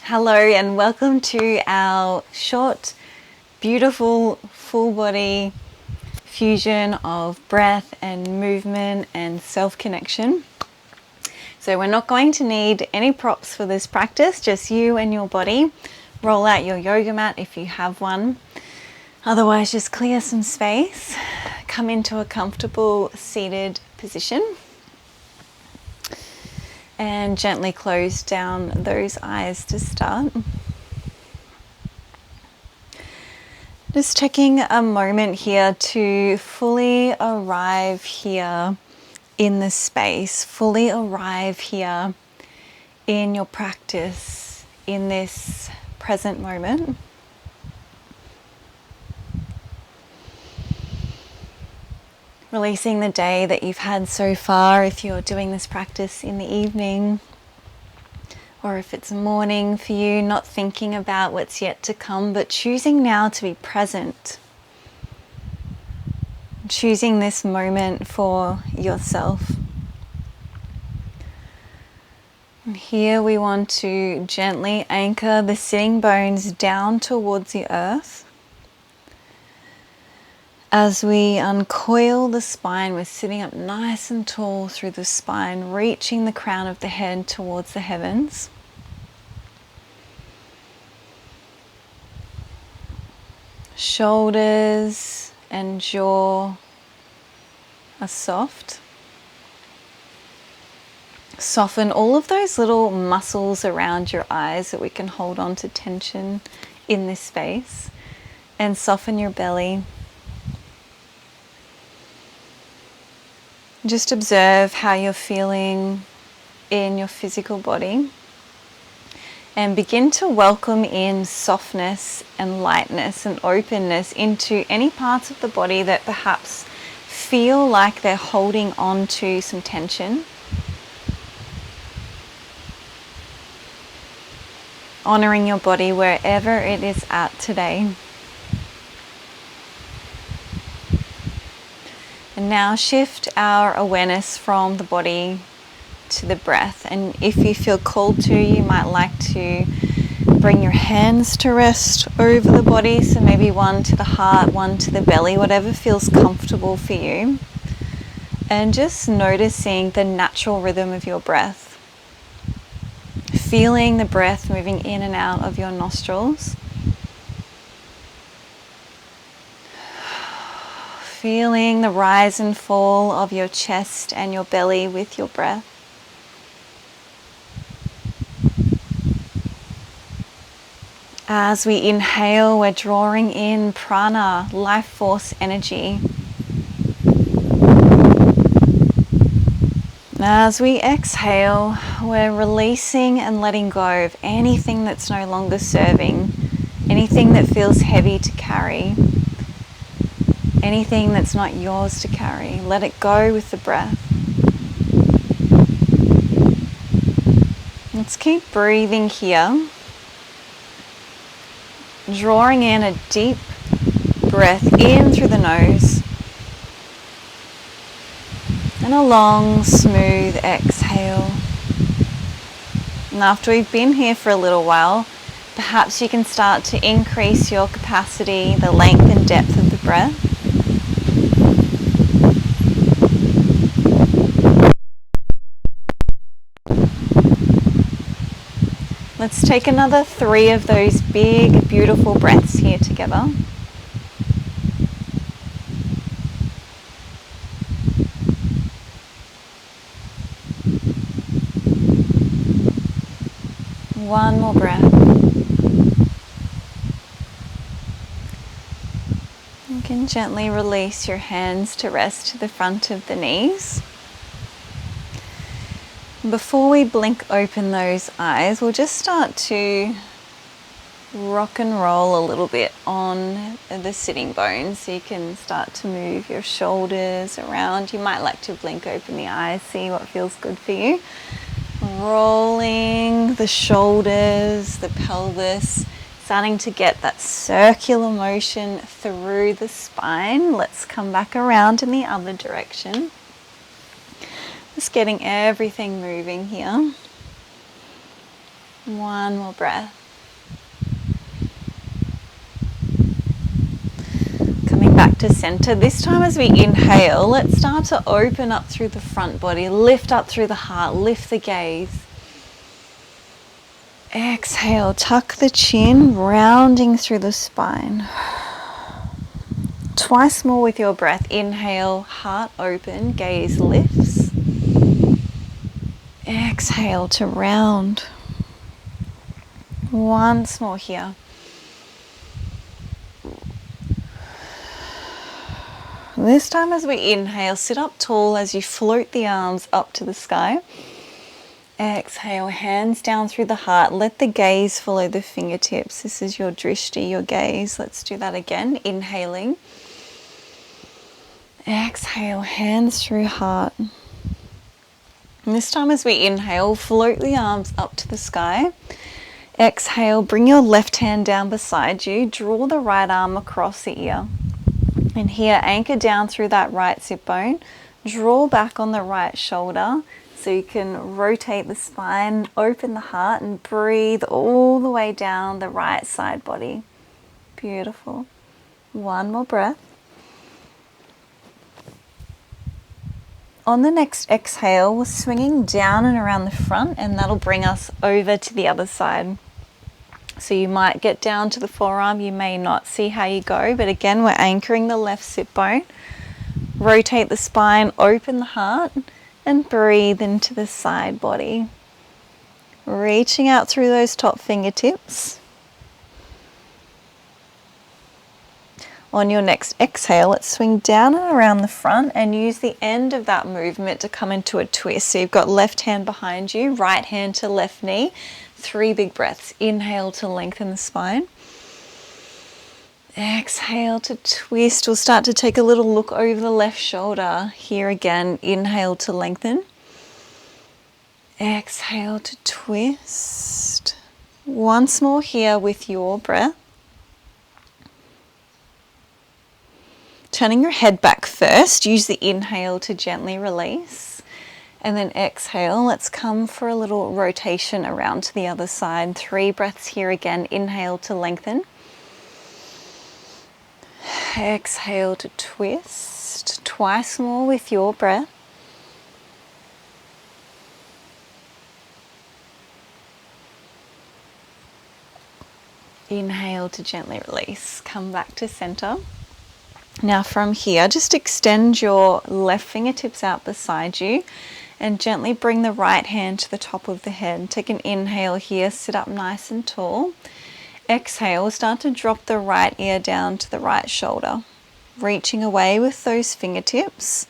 Hello and welcome to our short, beautiful, full body fusion of breath and movement and self-connection. So we're not going to need any props for this practice, just you and your body. Roll out your yoga mat if you have one. Otherwise, just clear some space. Come into a comfortable seated position. And gently close down those eyes to start. Just taking a moment here to fully arrive here in the space, fully arrive here in your practice, in this present moment. Releasing the day that you've had so far if you're doing this practice in the evening, or if it's morning for you, not thinking about what's yet to come, but choosing now to be present. Choosing this moment for yourself. And here we want to gently anchor the sitting bones down towards the earth. As we uncoil the spine, we're sitting up nice and tall through the spine, reaching the crown of the head towards the heavens. Shoulders and jaw are soft. Soften all of those little muscles around your eyes that we can hold on to tension in this space, and soften your belly. Just observe how you're feeling in your physical body and begin to welcome in softness and lightness and openness into any parts of the body that perhaps feel like they're holding on to some tension. Honoring your body wherever it is at today. And now shift our awareness from the body to the breath. And if you feel called to, you might like to bring your hands to rest over the body. So maybe one to the heart, one to the belly, whatever feels comfortable for you. And just noticing the natural rhythm of your breath. Feeling the breath moving in and out of your nostrils. Feeling the rise and fall of your chest and your belly with your breath. As we inhale, we're drawing in prana, life force energy. As we exhale, we're releasing and letting go of anything that's no longer serving, anything that feels heavy to carry. Anything that's not yours to carry, let it go with the breath. Let's keep breathing here. Drawing in a deep breath in through the nose. And a long, smooth exhale. And after we've been here for a little while, perhaps you can start to increase your capacity, the length and depth of the breath. Let's take another 3 of those big, beautiful breaths here together. One more breath. You can gently release your hands to rest to the front of the knees. Before we blink open those eyes, we'll just start to rock and roll a little bit on the sitting bones. So you can start to move your shoulders around. You might like to blink open the eyes, see what feels good for you. Rolling the shoulders, the pelvis, starting to get that circular motion through the spine. Let's come back around in the other direction. Just getting everything moving here. One more breath. Coming back to center. This time as we inhale, let's start to open up through the front body, lift up through the heart, lift the gaze. Exhale, tuck the chin, rounding through the spine. Twice more with your breath. Inhale, heart open, gaze lifts. Exhale to round. Once more here. This time as we inhale, sit up tall as you float the arms up to the sky. Exhale, hands down through the heart. Let the gaze follow the fingertips. This is your drishti, your gaze. Let's do that again. Inhaling. Exhale, hands through heart. And this time as we inhale, float the arms up to the sky. Exhale, bring your left hand down beside you. Draw the right arm across the ear. And here, anchor down through that right sit bone. Draw back on the right shoulder so you can rotate the spine, open the heart, and breathe all the way down the right side body. Beautiful. One more breath. On the next exhale, we're swinging down and around the front, and that'll bring us over to the other side. So you might get down to the forearm, you may not. See how you go, but again, we're anchoring the left sit bone. Rotate the spine, open the heart, and breathe into the side body. Reaching out through those top fingertips. On your next exhale, let's swing down and around the front and use the end of that movement to come into a twist. So you've got left hand behind you, right hand to left knee. 3 big breaths. Inhale to lengthen the spine. Exhale to twist. We'll start to take a little look over the left shoulder. Here again, inhale to lengthen. Exhale to twist. Once more here with your breath. Turning your head back first. Use the inhale to gently release. And then exhale. Let's come for a little rotation around to the other side. 3 breaths here again. Inhale to lengthen. Exhale to twist. Twice more with your breath. Inhale to gently release. Come back to center. Now from here, just extend your left fingertips out beside you and gently bring the right hand to the top of the head. Take an inhale here, sit up nice and tall. Exhale, start to drop the right ear down to the right shoulder, reaching away with those fingertips.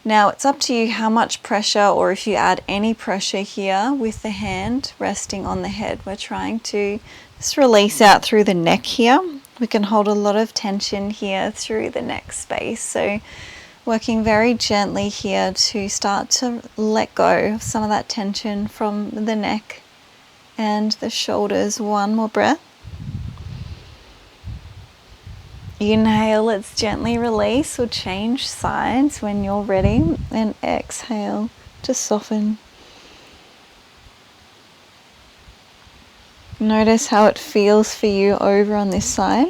Now it's up to you how much pressure, or if you add any pressure here with the hand resting on the head. We're trying to just release out through the neck here. We can hold a lot of tension here through the neck space. So working very gently here to start to let go of some of that tension from the neck and the shoulders. One more breath. Inhale, let's gently release or change sides when you're ready. And exhale to soften. Notice how it feels for you over on this side.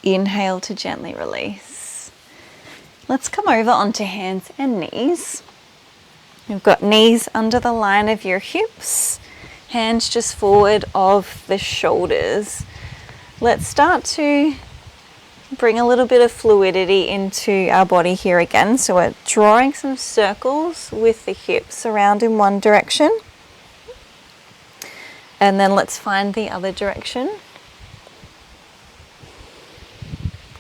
Inhale to gently release. Let's come over onto hands and knees. You've got knees under the line of your hips, hands just forward of the shoulders. Let's start to bring a little bit of fluidity into our body here again. So we're drawing some circles with the hips around in one direction. And then let's find the other direction.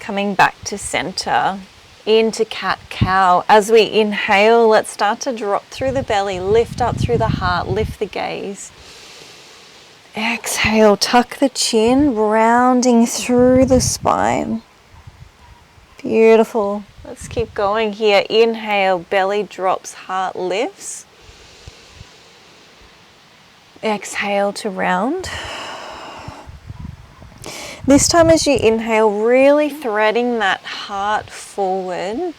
Coming back to center, into cat-cow. As we inhale, let's start to drop through the belly, lift up through the heart, lift the gaze. Exhale, tuck the chin, rounding through the spine. Beautiful. Let's keep going here. Inhale, belly drops, heart lifts. Exhale to round. This time as you inhale, really threading that heart forward.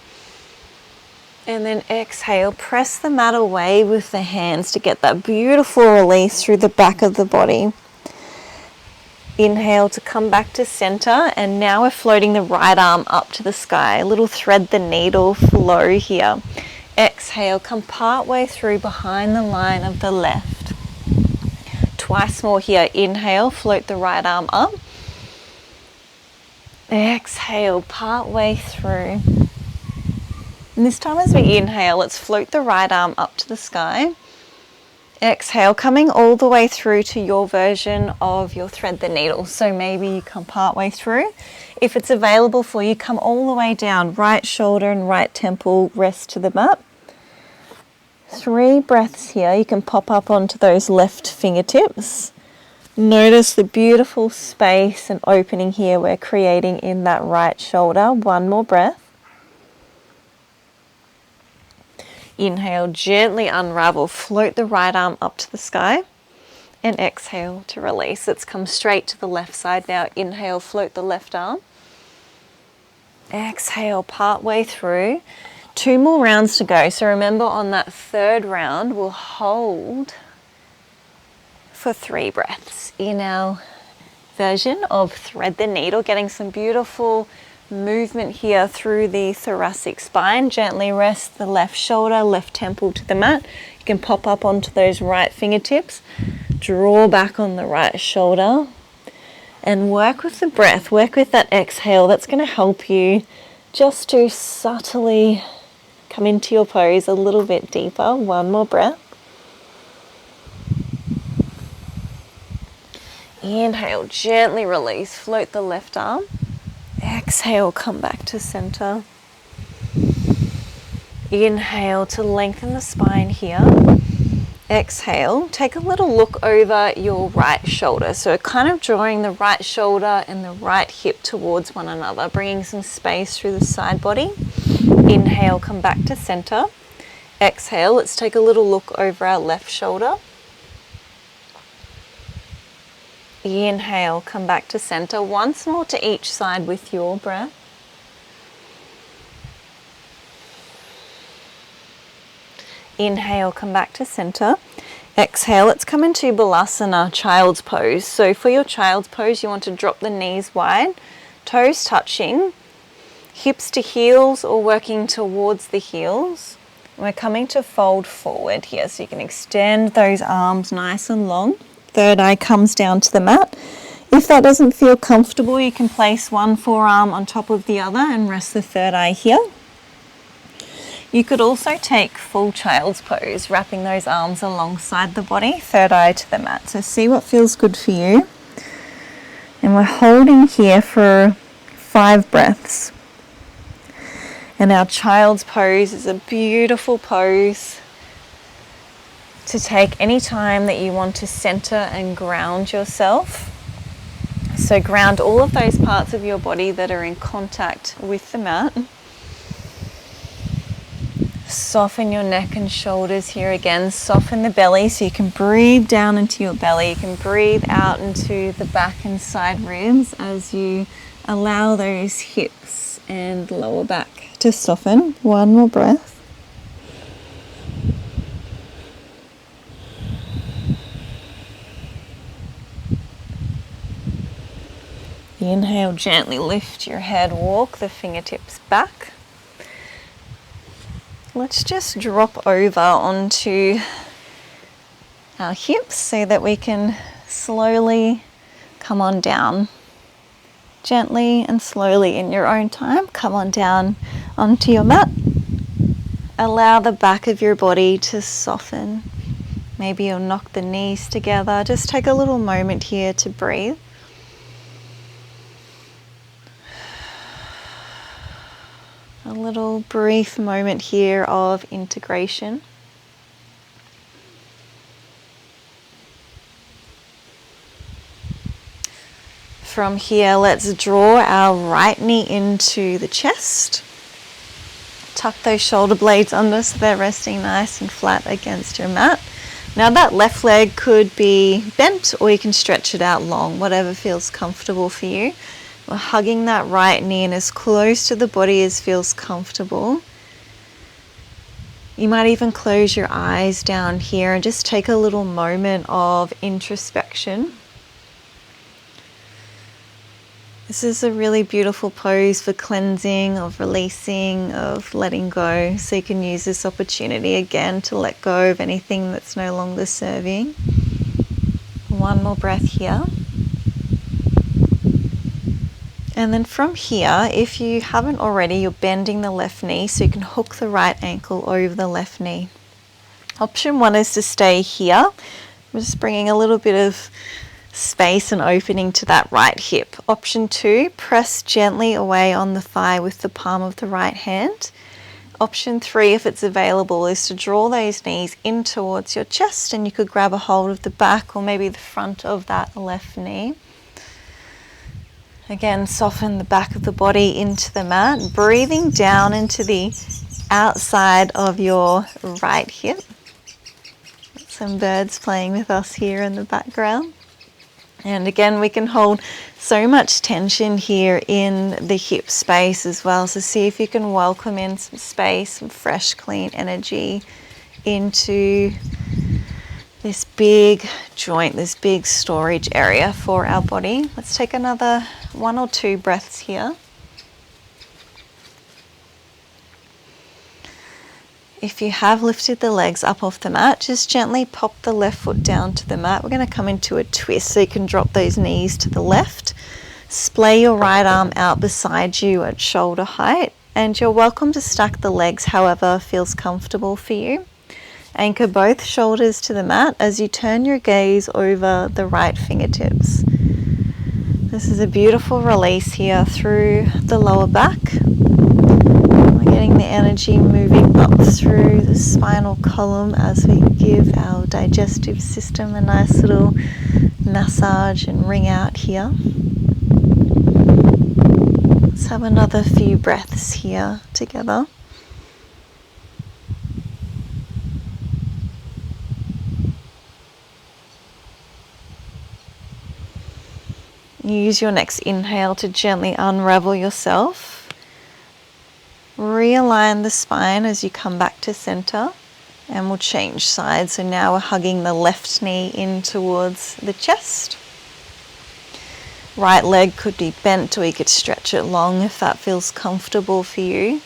And then exhale, press the mat away with the hands to get that beautiful release through the back of the body. Inhale to come back to center, and now we're floating the right arm up to the sky. A little thread the needle flow here. Exhale, come part way through behind the line of the left. Twice more here. Inhale, float the right arm up. Exhale, part way through. And this time as we inhale, let's float the right arm up to the sky. Exhale, coming all the way through to your version of your thread the needle. So maybe you come part way through. If it's available for you, come all the way down. Right shoulder and right temple rest to the mat. 3 breaths here. You can pop up onto those left fingertips. Notice the beautiful space and opening here we're creating in that right shoulder. 1 more breath. Inhale, gently unravel, float the right arm up to the sky, and exhale to release. Let's come straight to the left side now. Inhale, float the left arm. Exhale, part way through. 2 more rounds to go. So remember, on that 3rd round, we'll hold for 3 breaths in our version of thread the needle, getting some beautiful movement here through the thoracic spine. Gently rest the left shoulder, left temple to the mat. You can pop up onto those right fingertips, draw back on the right shoulder, and work with the breath, work with that exhale. That's going to help you just to subtly come into your pose a little bit deeper. 1 more breath. Inhale, gently release, float the left arm. Exhale, come back to center. Inhale to lengthen the spine here. Exhale, take a little look over your right shoulder. So kind of drawing the right shoulder and the right hip towards one another, bringing some space through the side body. Inhale, come back to center. Exhale, let's take a little look over our left shoulder. Inhale, come back to center. Once more to each side with your breath. Inhale, come back to center. Exhale, let's come into Balasana, child's pose. So for your child's pose, you want to drop the knees wide, toes touching, hips to heels or working towards the heels. We're coming to fold forward here, so you can extend those arms nice and long. 3rd eye comes down to the mat. If that doesn't feel comfortable, you can place one forearm on top of the other and rest the 3rd eye here. You could also take full child's pose, wrapping those arms alongside the body, 3rd eye to the mat. So see what feels good for you. And we're holding here for 5 breaths. And our child's pose is a beautiful pose to take any time that you want to center and ground yourself. So ground all of those parts of your body that are in contact with the mat. Soften your neck and shoulders here again. Soften the belly so you can breathe down into your belly. You can breathe out into the back and side ribs as you allow those hips and lower back to soften. 1 more breath. Inhale, gently lift your head, walk the fingertips back. Let's just drop over onto our hips so that we can slowly come on down. Gently and slowly in your own time, come on down onto your mat. Allow the back of your body to soften. Maybe you'll knock the knees together. Just take a little moment here to breathe. A little brief moment here of integration. From here, let's draw our right knee into the chest. Tuck those shoulder blades under so they're resting nice and flat against your mat. Now that left leg could be bent or you can stretch it out long, whatever feels comfortable for you. We're hugging that right knee in as close to the body as feels comfortable. You might even close your eyes down here and just take a little moment of introspection. This is a really beautiful pose for cleansing, of releasing, of letting go. So you can use this opportunity again to let go of anything that's no longer serving. One more breath here. And then from here, if you haven't already, you're bending the left knee so you can hook the right ankle over the left knee. Option 1 is to stay here. I'm just bringing a little bit of space and opening to that right hip. Option 2, press gently away on the thigh with the palm of the right hand. Option 3, if it's available, is to draw those knees in towards your chest, and you could grab a hold of the back or maybe the front of that left knee. Again, soften the back of the body into the mat, breathing down into the outside of your right hip. Some birds playing with us here in the background. And again, we can hold so much tension here in the hip space as well. So see if you can welcome in some space, some fresh, clean energy into this big joint, this big storage area for our body. Let's take another 1 or 2 breaths here. If you have lifted the legs up off the mat, just gently pop the left foot down to the mat. We're going to come into a twist, so you can drop those knees to the left. Splay your right arm out beside you at shoulder height, and you're welcome to stack the legs however feels comfortable for you. Anchor both shoulders to the mat as you turn your gaze over the right fingertips. This is a beautiful release here through the lower back. We're getting the energy moving up through the spinal column as we give our digestive system a nice little massage and wring out here. Let's have another few breaths here together. Use your next inhale to gently unravel yourself. Realign the spine as you come back to center, and we'll change sides. So now we're hugging the left knee in towards the chest. Right leg could be bent, or you could stretch it long if that feels comfortable for you.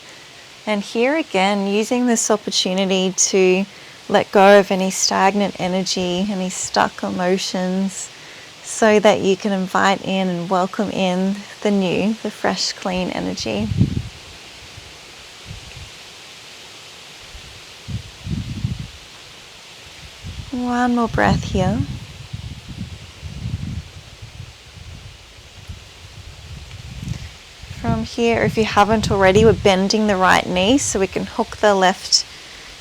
And here again, using this opportunity to let go of any stagnant energy, any stuck emotions, so that you can invite in and welcome in the new, the fresh, clean energy. One more breath here. From here, if you haven't already, we're bending the right knee so we can hook the left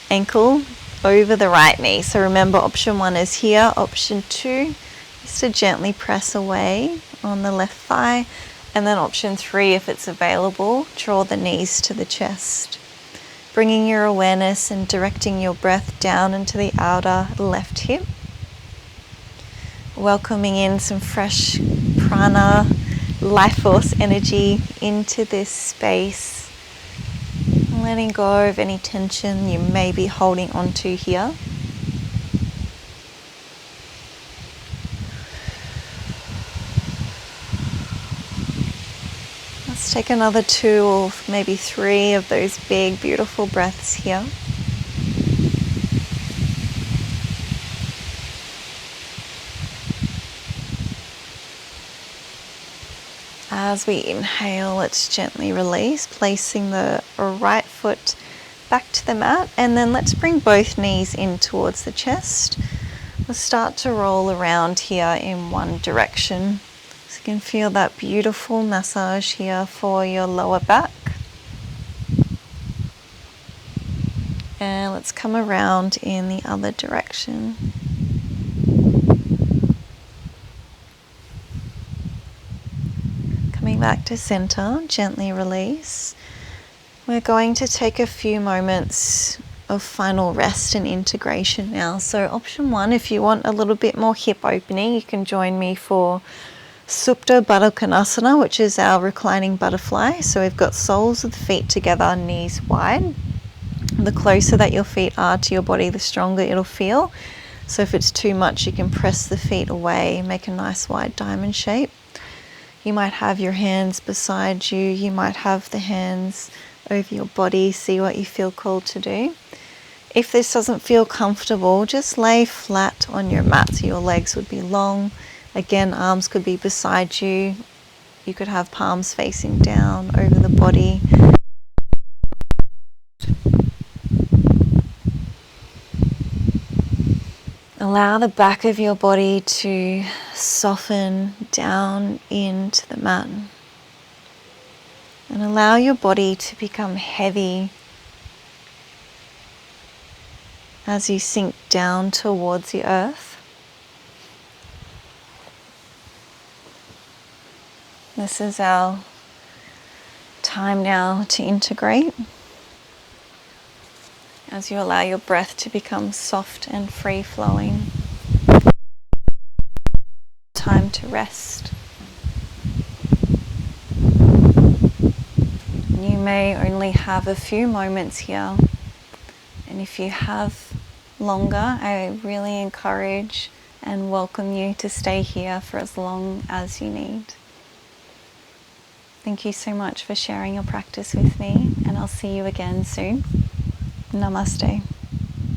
ankle over the right knee. So remember, option 1 is here. Option 2 is to gently press away on the left thigh. And then option 3, if it's available, draw the knees to the chest. Bringing your awareness and directing your breath down into the outer left hip. Welcoming in some fresh prana, life force energy into this space. Letting go of any tension you may be holding onto here. Let's take another 2 or maybe 3 of those big, beautiful breaths here. As we inhale, let's gently release, placing the right foot back to the mat, and then let's bring both knees in towards the chest. We'll start to roll around here in one direction. So you can feel that beautiful massage here for your lower back. And let's come around in the other direction. Coming back to center, gently release. We're going to take a few moments of final rest and integration now. So option 1, if you want a little bit more hip opening, you can join me for Supta Baddha Konasana, which is our reclining butterfly. So we've got soles of the feet together, knees wide. The closer that your feet are to your body, the stronger it'll feel. So if it's too much, you can press the feet away, make a nice wide diamond shape. You might have your hands beside you, you might have the hands over your body, see what you feel called to do. If this doesn't feel comfortable, just lay flat on your mat so your legs would be long. Again, arms could be beside you. You could have palms facing down over the body. Allow the back of your body to soften down into the mat. And allow your body to become heavy as you sink down towards the earth. This is our time now to integrate. As you allow your breath to become soft and free-flowing. Time to rest. You may only have a few moments here, and if you have longer, I really encourage and welcome you to stay here for as long as you need. Thank you so much for sharing your practice with me, and I'll see you again soon. Namaste.